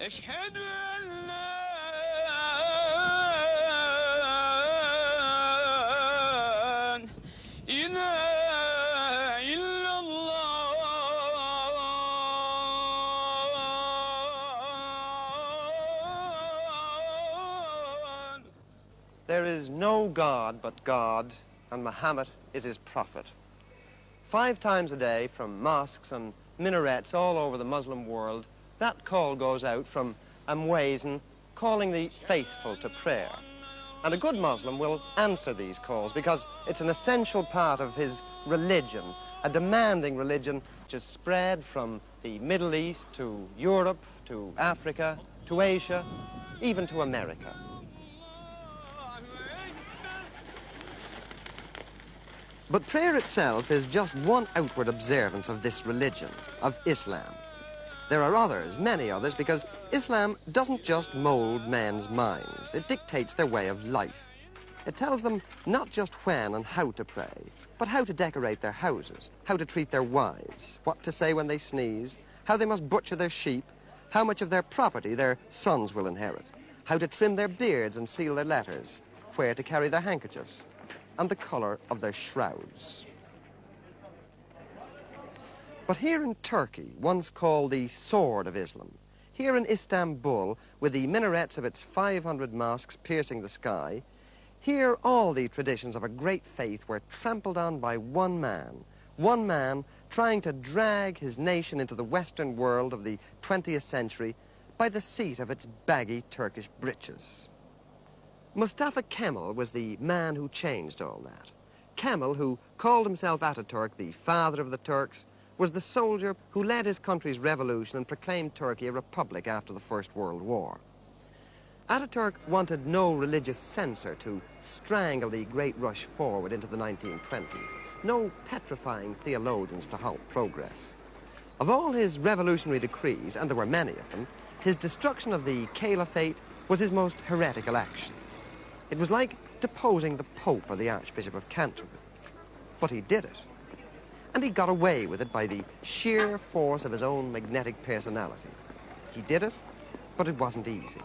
أشهد أن لا إله إلا الله. There is no God but God, and Muhammad is his prophet. 5 times a day from mosques and minarets all over the Muslim world, that call goes out from Amwazin, calling the faithful to prayer. And a good Muslim will answer these calls because it's an essential part of his religion, a demanding religion which is spread from the Middle East to Europe, to Africa, to Asia, even to America. But prayer itself is just one outward observance of this religion, of Islam. There are others, many others, because Islam doesn't just mold men's minds. It dictates their way of life. It tells them not just when and how to pray, but how to decorate their houses, how to treat their wives, what to say when they sneeze, how they must butcher their sheep, how much of their property their sons will inherit, how to trim their beards and seal their letters, where to carry their handkerchiefs, and the colour of their shrouds. But here in Turkey, once called the Sword of Islam, here in Istanbul, with the minarets of its 500 mosques piercing the sky, here all the traditions of a great faith were trampled on by one man trying to drag his nation into the Western world of the 20th century by the seat of its baggy Turkish breeches. Mustafa Kemal was the man who changed all that. Kemal, who called himself Ataturk, the father of the Turks, was the soldier who led his country's revolution and proclaimed Turkey a republic after the First World War. Ataturk wanted no religious censor to strangle the great rush forward into the 1920s, no petrifying theologians to halt progress. Of all his revolutionary decrees, and there were many of them, his destruction of the caliphate was his most heretical action. It was like deposing the Pope or the Archbishop of Canterbury. But he did it. And he got away with it by the sheer force of his own magnetic personality. He did it, but it wasn't easy.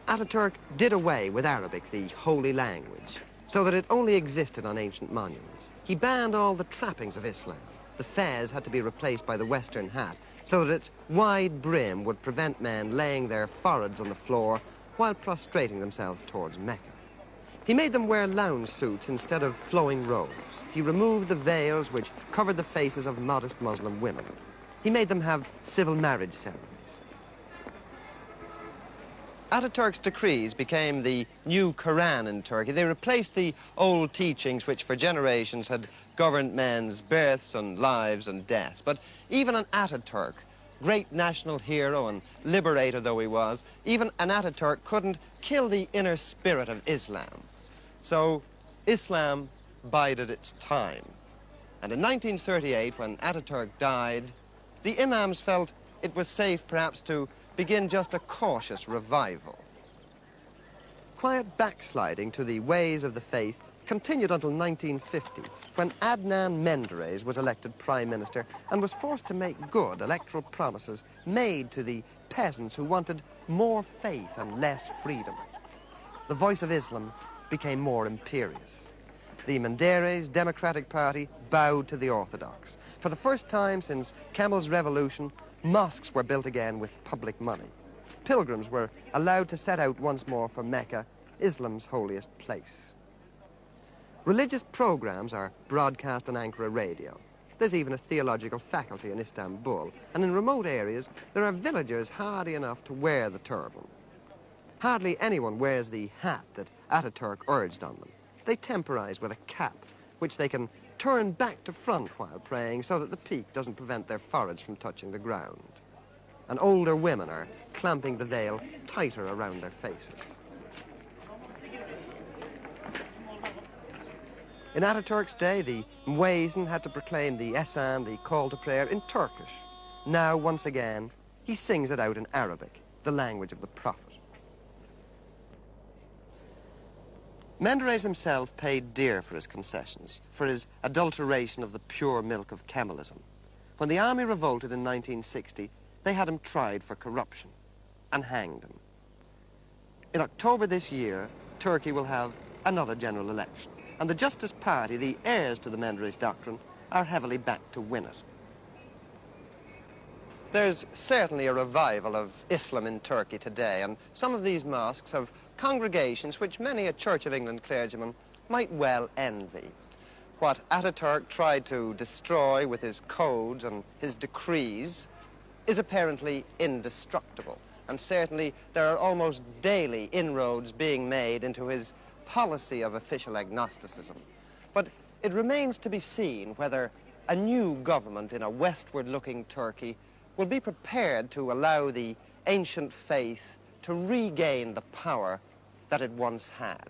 Ataturk did away with Arabic, the holy language, so that it only existed on ancient monuments. He banned all the trappings of Islam. The fez had to be replaced by the Western hat, so that its wide brim would prevent men laying their foreheads on the floor while prostrating themselves towards Mecca. He made them wear lounge suits instead of flowing robes. He removed the veils which covered the faces of modest Muslim women. He made them have civil marriage ceremonies. Ataturk's decrees became the new Quran in Turkey. They replaced the old teachings which for generations had governed men's births and lives and deaths. But even an Ataturk, great national hero and liberator though he was, even an Ataturk couldn't kill the inner spirit of Islam. So Islam bided its time. And in 1938, when Ataturk died, the imams felt it was safe perhaps to begin just a cautious revival. Quiet backsliding to the ways of the faith continued until 1950, when Adnan Menderes was elected prime minister and was forced to make good electoral promises made to the peasants who wanted more faith and less freedom. The voice of Islam became more imperious. The Menderes Democratic Party bowed to the Orthodox. For the first time since Kemal's revolution, mosques were built again with public money. Pilgrims were allowed to set out once more for Mecca, Islam's holiest place. Religious programs are broadcast on Ankara radio. There's even a theological faculty in Istanbul, and in remote areas there are villagers hardy enough to wear the turban. Hardly anyone wears the hat that Ataturk urged on them. They temporize with a cap, which they can turn back to front while praying so that the peak doesn't prevent their foreheads from touching the ground. And older women are clamping the veil tighter around their faces. In Ataturk's day, the Muezzin had to proclaim the Esan, the call to prayer, in Turkish. Now, once again, he sings it out in Arabic, the language of the Prophet. Menderes himself paid dear for his concessions, for his adulteration of the pure milk of Kemalism. When the army revolted in 1960, they had him tried for corruption and hanged him. In October this year, Turkey will have another general election, and the Justice Party, the heirs to the Menderes doctrine, are heavily backed to win it. There's certainly a revival of Islam in Turkey today, and some of these mosques have congregations which many a Church of England clergyman might well envy. What Ataturk tried to destroy with his codes and his decrees is apparently indestructible, and certainly there are almost daily inroads being made into his policy of official agnosticism. But it remains to be seen whether a new government in a westward-looking Turkey will be prepared to allow the ancient faith to regain the power that it once had.